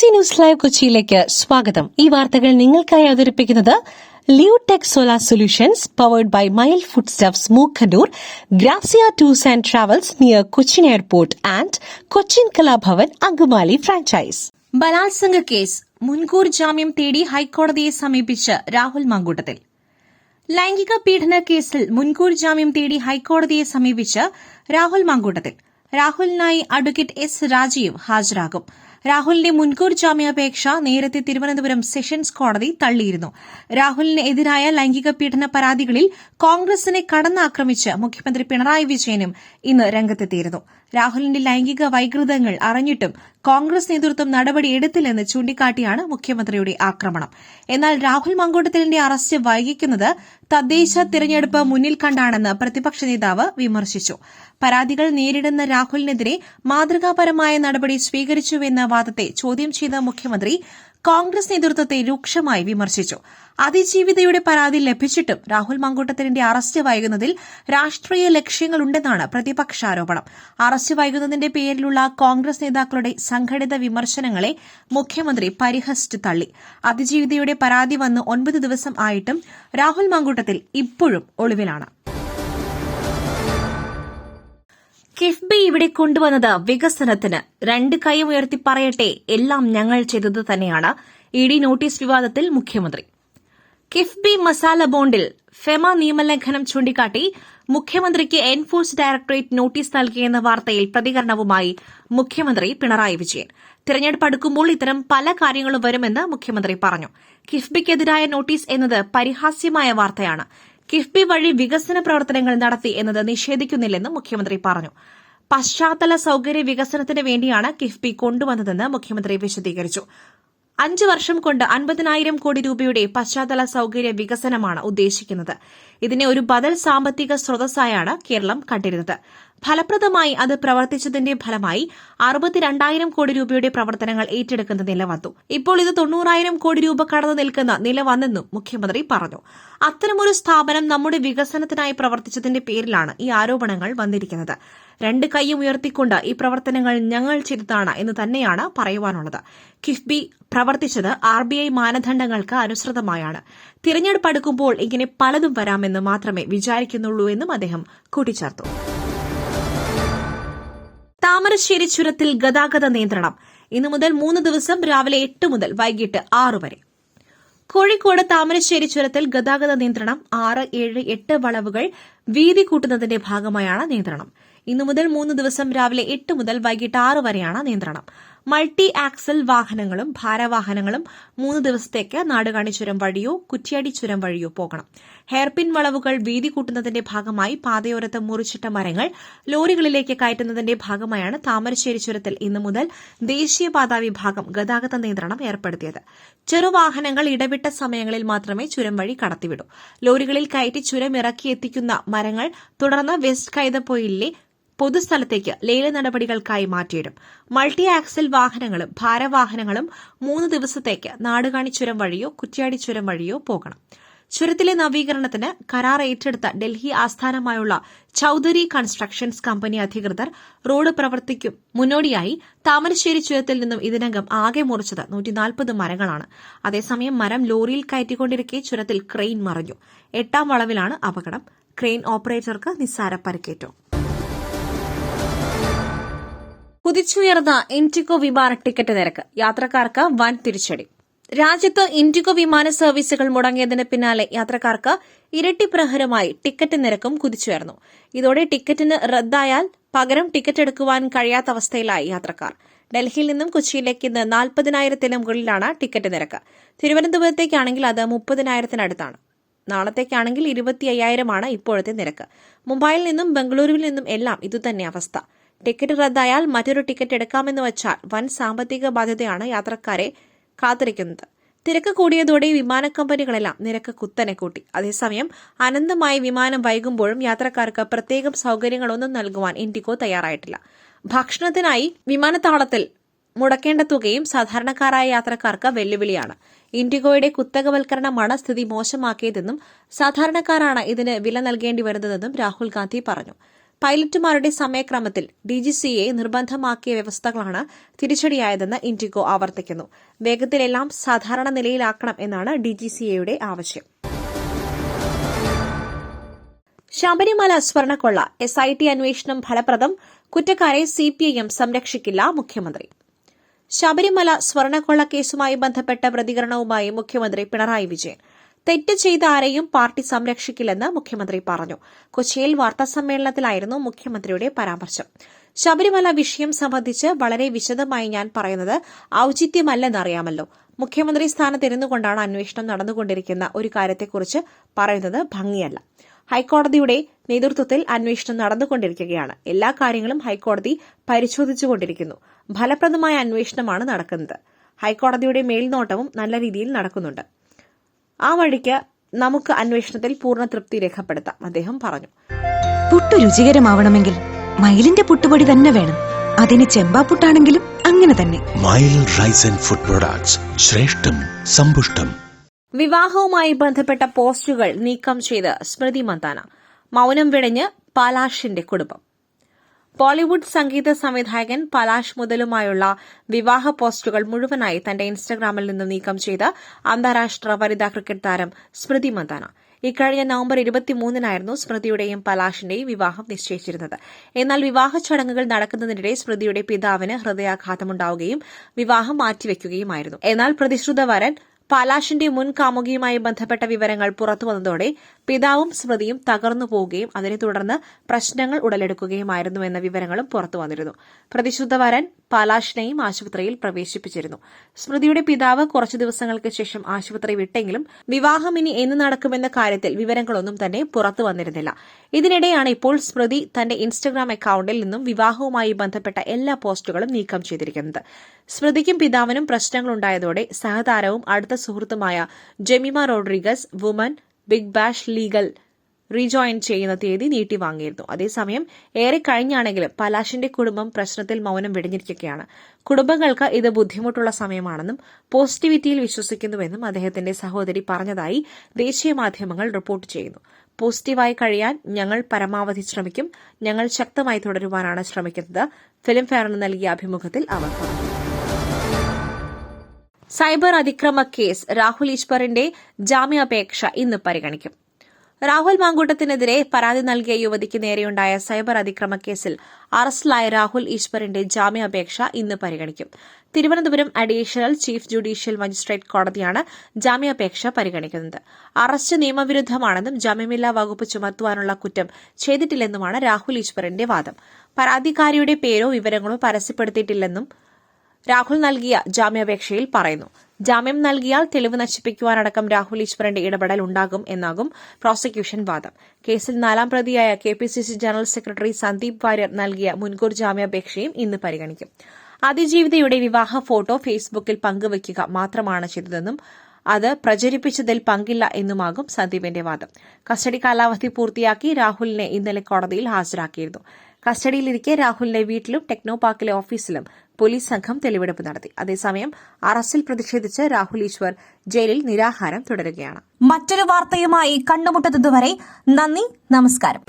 Kochi news live കൊച്ചിയിലേക്ക് സ്വാഗതം. ഈ വാർത്തകൾ നിങ്ങൾക്കായി അവതരിപ്പിക്കുന്നത് Leo tech solar solutions powered by mile food stuffs Mookkannoor, Grazia tours and travels near Cochin airport and Cochin Kalabhavan Angamaly franchise. ബലാത്സംഗ കേസ് മുൻകൂർ ജാമ്യം തേടി ഹൈക്കോടതിയെ സമീപിച്ച് രാഹുൽ മാങ്കൂട്ടത്തിൽ. ലൈംഗിക പീഡന കേസിൽ മുൻകൂർ ജാമ്യം തേടി ഹൈക്കോടതിയെ സമീപിച്ച് രാഹുൽ മാങ്കൂട്ടത്തിൽ. രാഹുലിനായി അഡ്വക്കേറ്റ് എസ് രാജീവ് ഹാജരാകും. രാഹുലിന്റെ മുൻകൂർ ജാമ്യാപേക്ഷ നേരത്തെ തിരുവനന്തപുരം സെഷൻസ് കോടതി തള്ളിയിരുന്നു. രാഹുലിന് എതിരായ ലൈംഗിക പീഡന പരാതികളിൽ കോൺഗ്രസിനെ കടന്നാക്രമിച്ച് മുഖ്യമന്ത്രി പിണറായി വിജയനും ഇന്ന് രംഗത്തെത്തിയിരുന്നു. രാഹുലിന്റെ ലൈംഗിക വൈകൃതങ്ങൾ അറിഞ്ഞിട്ടും കോൺഗ്രസ് നേതൃത്വം നടപടിയെടുത്തില്ലെന്ന് ചൂണ്ടിക്കാട്ടിയാണ് മുഖ്യമന്ത്രിയുടെ ആക്രമണം. എന്നാൽ രാഹുൽ മാങ്കൂട്ടത്തിലിന്റെ അറസ്റ്റ് വൈകിക്കുന്നത് തദ്ദേശ തിരഞ്ഞെടുപ്പ് മുന്നിൽ കണ്ടാണെന്ന് പ്രതിപക്ഷ നേതാവ് വിമർശിച്ചു. പരാതികൾ നേരിടുന്ന രാഹുലിനെതിരെ മാതൃകാപരമായ നടപടി സ്വീകരിച്ചുവെന്ന വാദത്തെ ചോദ്യം ചെയ്ത മുഖ്യമന്ത്രി കോൺഗ്രസ് നേതൃത്വത്തെ രൂക്ഷമായി വിമർശിച്ചു. അതിജീവിതയുടെ പരാതി ലഭിച്ചിട്ടും രാഹുൽ മാങ്കൂട്ടത്തിലിന്റെ അറസ്റ്റ് വൈകുന്നതിൽ രാഷ്ട്രീയ ലക്ഷ്യങ്ങളുണ്ടെന്നാണ് പ്രതിപക്ഷാരോപണം. അറസ്റ്റ് വൈകുന്നതിന്റെ പേരിലുള്ള കോൺഗ്രസ് നേതാക്കളുടെ സംഘടിത വിമർശനങ്ങളെ മുഖ്യമന്ത്രി പരിഹസിച്ചു തള്ളി. അതിജീവിതയുടെ പരാതി വന്ന് 9 ദിവസം ആയിട്ടും രാഹുൽ മാങ്കൂട്ടത്തിൽ ഇപ്പോഴും ഒളിവിലാണ്. കിഫ്ബി ഇവിടെ കൊണ്ടുവന്നത് വികസനത്തിന്. 2 കൈയും ഉയർത്തി പറയട്ടെ, എല്ലാം ഞങ്ങൾ ചെയ്തത് തന്നെയാണ്. ഇഡി നോട്ടീസ് വിവാദത്തിൽ മുഖ്യമന്ത്രി. കിഫ്ബി മസാല ബോണ്ടിൽ ഫെമ നിയമലംഘനം ചൂണ്ടിക്കാട്ടി മുഖ്യമന്ത്രിക്ക് എൻഫോഴ്സ് ഡയറക്ടറേറ്റ് നോട്ടീസ് നൽകിയെന്ന വാർത്തയിൽ പ്രതികരണവുമായി മുഖ്യമന്ത്രി പിണറായി വിജയൻ. തിരഞ്ഞെടുപ്പ് അടുക്കുമ്പോൾ ഇത്തരം പല കാര്യങ്ങളും വരുമെന്ന് മുഖ്യമന്ത്രി പറഞ്ഞു. കിഫ്ബിക്കെതിരായ നോട്ടീസ് എന്നത് പരിഹാസ്യമായ വാർത്തയാണ്. കിഫ്ബി വഴി വികസന പ്രവർത്തനങ്ങൾ നടത്തി എന്നത് നിഷേധിക്കുന്നില്ലെന്നും മുഖ്യമന്ത്രി പറഞ്ഞു. പശ്ചാത്തല സൌകര്യ വികസനത്തിന് വേണ്ടിയാണ് കിഫ്ബി കൊണ്ടുവന്നതെന്ന് മുഖ്യമന്ത്രി വിശദീകരിച്ചു. 5 വർഷം കൊണ്ട് 50,000 കോടി രൂപയുടെ പശ്ചാത്തല സൌകര്യ വികസനമാണ് ഉദ്ദേശിക്കുന്നത്. ഇതിനെ ഒരു ബദൽ സാമ്പത്തിക സ്രോതസ്സായാണ് കേരളം കണ്ടിരുന്നത്. ഫലപ്രദമായി അത് പ്രവർത്തിച്ചതിന്റെ ഫലമായി 62,000 കോടി രൂപയുടെ പ്രവർത്തനങ്ങൾ ഏറ്റെടുക്കുന്ന നില വന്നു. ഇപ്പോൾ ഇത് 90,000 കോടി രൂപ കടന്നു നിൽക്കുന്ന നില വന്നെന്നും മുഖ്യമന്ത്രി പറഞ്ഞു. അത്തരമൊരു സ്ഥാപനം നമ്മുടെ വികസനത്തിനായി പ്രവർത്തിച്ചതിന്റെ പേരിലാണ് ഈ ആരോപണങ്ങൾ വന്നിരിക്കുന്നത്. 2 കൈയും ഉയർത്തിക്കൊണ്ട് ഈ പ്രവർത്തനങ്ങൾ ഞങ്ങൾ ചെയ്തതാണ് എന്ന് തന്നെയാണ് പറയുവാനുള്ളത്. കിഫ്ബി പ്രവർത്തിച്ചത് RBI മാനദണ്ഡങ്ങൾക്ക് അനുസൃതമായാണ്. തിരഞ്ഞെടുപ്പ് അടുക്കുമ്പോൾ ഇങ്ങനെ പലതും വരാമെന്ന് മാത്രമേ വിചാരിക്കുന്നുള്ളൂ എന്നും അദ്ദേഹം കൂട്ടിച്ചേർത്തു. താമരശ്ശേരി ചുരത്തിൽ ഗതാഗത നിയന്ത്രണം. ഇന്നു മുതൽ 3 ദിവസം രാവിലെ 8 മുതൽ വൈകിട്ട് 6 വരെ. കോഴിക്കോട് താമരശ്ശേരി ചുരത്തിൽ ഗതാഗത നിയന്ത്രണം. 6, 7, 8 വളവുകൾ വീതി കൂട്ടുന്നതിന്റെ ഭാഗമായാണ് നിയന്ത്രണം. ഇന്നു മുതൽ 3 ദിവസം രാവിലെ 8 മുതൽ വൈകിട്ട് 6 വരെയാണ് നിയന്ത്രണം. മൾട്ടി ആക്സൽ വാഹനങ്ങളും ഭാരവാഹനങ്ങളും 3 ദിവസത്തേക്ക് നാടുകാണി ചുരം വഴിയോ കുറ്റ്യാടി ചുരം വഴിയോ പോകണം. ഹെയർപിൻ വളവുകൾ വീതി കൂട്ടുന്നതിന്റെ ഭാഗമായി പാതയോരത്ത് മുറിച്ചിട്ട മരങ്ങൾ ലോറികളിലേക്ക് കയറ്റുന്നതിന്റെ ഭാഗമായാണ് താമരശ്ശേരി ചുരത്തിൽ ഇന്നു മുതൽ ദേശീയപാതാ വിഭാഗം ഗതാഗത നിയന്ത്രണം ഏർപ്പെടുത്തിയത്. ചെറുവാഹനങ്ങൾ ഇടവിട്ട സമയങ്ങളിൽ മാത്രമേ ചുരം വഴി കടത്തിവിടൂ. ലോറികളിൽ കയറ്റി ചുരം ഇറക്കിയെത്തിക്കുന്ന മരങ്ങൾ തുടർന്ന് വെസ്റ്റ് കൈതപ്പൊയിലിലെ പൊതുസ്ഥലത്തേക്ക് ലേല നടപടികൾക്കായി മാറ്റിയിടും. മൾട്ടി ആക്സൽ വാഹനങ്ങളും ഭാരവാഹനങ്ങളും 3 ദിവസത്തേക്ക് നാടുകാണി ചുരം വഴിയോ കുറ്റ്യാടി ചുരം വഴിയോ പോകണം. ചുരത്തിലെ നവീകരണത്തിന് കരാർ ഏറ്റെടുത്ത ഡൽഹി ആസ്ഥാനമായുള്ള ചൌധരി കൺസ്ട്രക്ഷൻസ് കമ്പനി അധികൃതർ റോഡ് പ്രവർത്തിക്കും മുന്നോടിയായി താമരശ്ശേരി ചുരത്തിൽ നിന്നും ഇതിനകം ആകെ മുറിച്ചത് 140 മരങ്ങളാണ്. അതേസമയം മരം ലോറിയിൽ കയറ്റിക്കൊണ്ടിരിക്കെ ചുരത്തിൽ ക്രെയിൻ മറിഞ്ഞു. 8ാം വളവിലാണ് അപകടം. ക്രെയിൻ ഓപ്പറേറ്റർക്ക് നിസ്സാര പരിക്കേറ്റു. കുതിച്ചുയർന്ന ഇൻഡിഗോ വിമാന ടിക്കറ്റ് നിരക്ക്. യാത്രക്കാർക്ക് വൻ തിരിച്ചടി. രാജ്യത്ത് ഇൻഡിഗോ വിമാന സർവീസുകൾ മുടങ്ങിയതിന് പിന്നാലെ യാത്രക്കാർക്ക് ഇരട്ടി പ്രഹരമായി ടിക്കറ്റ് നിരക്കും കുതിച്ചുയർന്നു. ഇതോടെ ടിക്കറ്റിന് റദ്ദായാൽ പകരം ടിക്കറ്റ് എടുക്കുവാൻ കഴിയാത്ത അവസ്ഥയിലായി യാത്രക്കാർ. ഡൽഹിയിൽ നിന്നും കൊച്ചിയിലേക്ക് ഇന്ന് 40,000-ന് മുകളിലാണ് ടിക്കറ്റ് നിരക്ക്. തിരുവനന്തപുരത്തേക്കാണെങ്കിൽ അത് 30,000-നടുത്താണ്. നാളത്തേക്കാണെങ്കിൽ 25,000-ആണ് ഇപ്പോഴത്തെ നിരക്ക്. മുംബൈയിൽ നിന്നും ബംഗളൂരുവിൽ നിന്നും എല്ലാം ഇതുതന്നെ അവസ്ഥ. ടിക്കറ്റ് റദ്ദായാൽ മറ്റൊരു ടിക്കറ്റ് എടുക്കാമെന്ന് വച്ചാൽ വൻ സാമ്പത്തിക ബാധ്യതയാണ് യാത്രക്കാരെ കാത്തിരിക്കുന്നത്. തിരക്ക് കൂടിയതോടെ വിമാന കമ്പനികളെല്ലാം നിരക്ക് കുത്തനെ കൂട്ടി. അതേസമയം അനന്തമായി വിമാനം വൈകുമ്പോഴും യാത്രക്കാർക്ക് പ്രത്യേകം സൌകര്യങ്ങളൊന്നും നൽകുവാൻ ഇൻഡിഗോ തയ്യാറായിട്ടില്ല. ഭക്ഷണത്തിനായി വിമാനത്താവളത്തിൽ മുടക്കേണ്ട തുകയും സാധാരണക്കാരായ യാത്രക്കാർക്ക് വെല്ലുവിളിയാണ്. ഇൻഡിഗോയുടെ കുത്തകവൽക്കരണമാണ് സ്ഥിതി മോശമാക്കിയതെന്നും സാധാരണക്കാരാണ് ഇതിന് വില നൽകേണ്ടി വരുന്നതെന്നും രാഹുൽ ഗാന്ധി പറഞ്ഞു. പൈലറ്റുമാരുടെ സമയക്രമത്തിൽ ഡിജിസിഎ നിർബന്ധമാക്കിയ വ്യവസ്ഥകളാണ് തിരിച്ചടിയായതെന്ന് ഇൻഡിഗോ ആവർത്തിക്കുന്നു. വേഗത്തിലെല്ലാം സാധാരണ നിലയിലാക്കണം എന്നാണ് ഡിജിസിഎയുടെ ആവശ്യം. ശബരിമല സ്വർണ്ണക്കൊള്ള എസ്ഐടി അന്വേഷണം ഫലപ്രദം, കുറ്റക്കാരെ സിപിഐഎം സംരക്ഷിക്കില്ല മുഖ്യമന്ത്രി. ശബരിമല സ്വർണ്ണക്കൊള്ള കേസുമായി ബന്ധപ്പെട്ട പ്രതികരണവുമായി മുഖ്യമന്ത്രി പിണറായി വിജയൻ. തെറ്റ് ചെയ്ത ആരെയും പാർട്ടി സംരക്ഷിക്കില്ലെന്ന് മുഖ്യമന്ത്രി പറഞ്ഞു. കൊച്ചിയിൽ വാർത്താസമ്മേളനത്തിലായിരുന്നു മുഖ്യമന്ത്രിയുടെ പരാമർശം. ശബരിമല വിഷയം സംബന്ധിച്ച് വളരെ വിശദമായി ഞാൻ പറയുന്നത് ഔചിത്യമല്ലെന്നറിയാമല്ലോ. മുഖ്യമന്ത്രി സ്ഥാനത്തിരുന്നു കൊണ്ടാണ് അന്വേഷണം നടന്നുകൊണ്ടിരിക്കുന്ന ഒരു കാര്യത്തെക്കുറിച്ച് പറയുന്നത് ഭംഗിയല്ല. ഹൈക്കോടതിയുടെ നേതൃത്വത്തിൽ അന്വേഷണം നടന്നുകൊണ്ടിരിക്കുകയാണ്. എല്ലാ കാര്യങ്ങളും ഹൈക്കോടതി പരിശോധിച്ചുകൊണ്ടിരിക്കുന്നു. ഫലപ്രദമായ അന്വേഷണമാണ് നടക്കുന്നത്. ഹൈക്കോടതിയുടെ മേൽനോട്ടവും നല്ല രീതിയിൽ നടക്കുന്നുണ്ട്. ആ വഴിക്ക് നമുക്ക് അന്വേഷണത്തിൽ പൂർണ്ണ തൃപ്തി രേഖപ്പെടുത്താം, അദ്ദേഹം പറഞ്ഞു. പുട്ടു രുചികരമാവണമെങ്കിൽ മയിലിന്റെ പുട്ടുപൊടി തന്നെ വേണം. അതിന് ചെമ്പാപ്പുട്ടാണെങ്കിലും അങ്ങനെ തന്നെ. മയിൽ റൈസ് ആൻഡ് ഫുഡ് പ്രൊഡക്ട്സ്, ശ്രേഷ്ഠം സമ്പുഷ്ടം. വിവാഹവുമായി ബന്ധപ്പെട്ട പോസ്റ്റുകൾ നീക്കം ചെയ്ത് സ്മൃതി മന്ദാന. മൌനം വെടിഞ്ഞ് പലാഷിന്റെ കുടുംബം. ബോളിവുഡ് സംഗീത സംവിധായകൻ പലാഷ് മുതലുമായുള്ള വിവാഹ പോസ്റ്റുകൾ മുഴുവനായി തന്റെ ഇൻസ്റ്റഗ്രാമിൽ നിന്നും നീക്കം ചെയ്ത് അന്താരാഷ്ട്ര വനിതാ ക്രിക്കറ്റ് താരം സ്മൃതി മന്ദാന. ഇക്കഴിഞ്ഞ നവംബർ 23-നായിരുന്നു സ്മൃതിയുടെയും പലാഷിന്റെയും വിവാഹം നിശ്ചയിച്ചിരുന്നത്. എന്നാൽ വിവാഹ ചടങ്ങുകൾ നടക്കുന്നതിനിടെ സ്മൃതിയുടെ പിതാവിന് ഹൃദയാഘാതമുണ്ടാവുകയും വിവാഹം മാറ്റിവെക്കുകയുമായിരുന്നു. എന്നാൽ പ്രതിശ്രുത വരൻ പലാഷിന്റെ മുൻ കാമുകിയുമായി ബന്ധപ്പെട്ട വിവരങ്ങൾ പുറത്തുവന്നതോടെ പിതാവും സ്മൃതിയും തകർന്നു പോവുകയും അതിനെ തുടർന്ന് പ്രശ്നങ്ങൾ ഉടലെടുക്കുകയുമായിരുന്നുവെന്ന വിവരങ്ങളും പുറത്തുവന്നിരുന്നു. പ്രതിശ്രുത വരൻ പലാഷിനെയും ആശുപത്രിയിൽ പ്രവേശിപ്പിച്ചിരുന്നു. സ്മൃതിയുടെ പിതാവ് കുറച്ചു ദിവസങ്ങൾക്ക് ശേഷം ആശുപത്രി വിട്ടെങ്കിലും വിവാഹം ഇനി എന്ന് നടക്കുമെന്ന കാര്യത്തിൽ വിവരങ്ങളൊന്നും തന്നെ പുറത്തുവന്നിരുന്നില്ല. ഇതിനിടെയാണ് ഇപ്പോൾ സ്മൃതി തന്റെ ഇൻസ്റ്റഗ്രാം അക്കൌണ്ടിൽ നിന്നും വിവാഹവുമായി ബന്ധപ്പെട്ട എല്ലാ പോസ്റ്റുകളും നീക്കം ചെയ്തിരിക്കുന്നത്. സ്മൃതിക്കും പിതാവിനും പ്രശ്നങ്ങളുണ്ടായതോടെ സഹതാരവും അടുത്ത സുഹൃത്തുമായ Jemimah Rodrigues women big bash ലീഗൽ റീജോയിൻ ചെയ്യുന്ന തീയതി നീട്ടിവാങ്ങിയിരുന്നു. അതേസമയം ഏറെ കഴിഞ്ഞാണെങ്കിലും പലാഷിന്റെ കുടുംബം പ്രശ്നത്തിൽ മൌനം വെടിഞ്ഞിരിക്കുകയാണ്. കുടുംബങ്ങൾക്ക് ഇത് ബുദ്ധിമുട്ടുള്ള സമയമാണെന്നും പോസിറ്റിവിറ്റിയിൽ വിശ്വസിക്കുന്നുവെന്നും അദ്ദേഹത്തിന്റെ സഹോദരി പറഞ്ഞതായി ദേശീയ മാധ്യമങ്ങൾ റിപ്പോർട്ട് ചെയ്യുന്നു. പോസിറ്റീവായി കഴിയാൻ ഞങ്ങൾ പരമാവധി ശ്രമിക്കും. ഞങ്ങൾ ശക്തമായി തുടരുവാനാണ് ശ്രമിക്കുന്നത്. ഫിലിംഫെയറിന് നൽകിയ അഭിമുഖത്തിൽ അവർ പറഞ്ഞു. സൈബർ അതിക്രമ കേസ് രാഹുൽ ഈശ്വറിന്റെ ജാമ്യാപേക്ഷ ഇന്ന് പരിഗണിക്കും. രാഹുൽ മാങ്കൂട്ടത്തിനെതിരെ പരാതി നൽകിയ യുവതിക്ക് നേരെയുണ്ടായ സൈബർ അതിക്രമ കേസിൽ അറസ്റ്റിലായ രാഹുൽ ഈശ്വറിന്റെ ജാമ്യാപേക്ഷ ഇന്ന് പരിഗണിക്കും. Thiruvananthapuram additional chief judicial magistrate കോടതിയാണ് ജാമ്യാപേക്ഷ പരിഗണിക്കുന്നത്. അറസ്റ്റ് നിയമവിരുദ്ധമാണെന്നും ജാമ്യമില്ലാ വകുപ്പ് ചുമത്തുവാനുള്ള കുറ്റം ചെയ്തിട്ടില്ലെന്നുമാണ് രാഹുൽ ഈശ്വറിന്റെ വാദം. പരാതിക്കാരിയുടെ പേരോ വിവരങ്ങളോ പരസ്യപ്പെടുത്തിയിട്ടില്ലെന്നും രാഹുൽ നൽകിയ ജാമ്യാപേക്ഷയിൽ പറയുന്നു. ജാമ്യം നൽകിയാൽ തെളിവ് നശിപ്പിക്കുവാനടക്കം രാഹുൽ ഈശ്വറിന്റെ ഇടപെടൽ ഉണ്ടാകും എന്നാകും പ്രോസിക്യൂഷൻ വാദം. കേസിൽ 4ാം പ്രതിയായ KPCC general secretary Sandeep Warrier നൽകിയ മുൻകൂർ ജാമ്യാപേക്ഷയും ഇന്ന് പരിഗണിക്കും. അതിജീവിതയുടെ വിവാഹ ഫോട്ടോ ഫേസ്ബുക്കിൽ പങ്കുവയ്ക്കുക മാത്രമാണ് ചെയ്തതെന്നും അത് പ്രചരിപ്പിച്ചതിൽ പങ്കില്ല എന്നുമാകും സന്ദീപിന്റെ വാദം. കസ്റ്റഡി കാലാവധി പൂർത്തിയാക്കി രാഹുലിനെ ഇന്നലെ കോടതിയിൽ ഹാജരാക്കിയിരുന്നു. കസ്റ്റഡിയിലിരിക്കെ രാഹുലിന്റെ വീട്ടിലും ടെക്നോ പാർക്കിലെ ഓഫീസിലും പോലീസ് സംഘം തെളിവെടുപ്പ് നടത്തി. അതേസമയം അറസ്റ്റിൽ പ്രതിഷേധിച്ച് രാഹുൽ ഈശ്വർ ജയിലിൽ നിരാഹാരം തുടരുകയാണ്. മറ്റൊരു വാർത്തയുമായി കണ്ടുമുട്ടുന്നതുവരെ നന്ദി, നമസ്കാരം.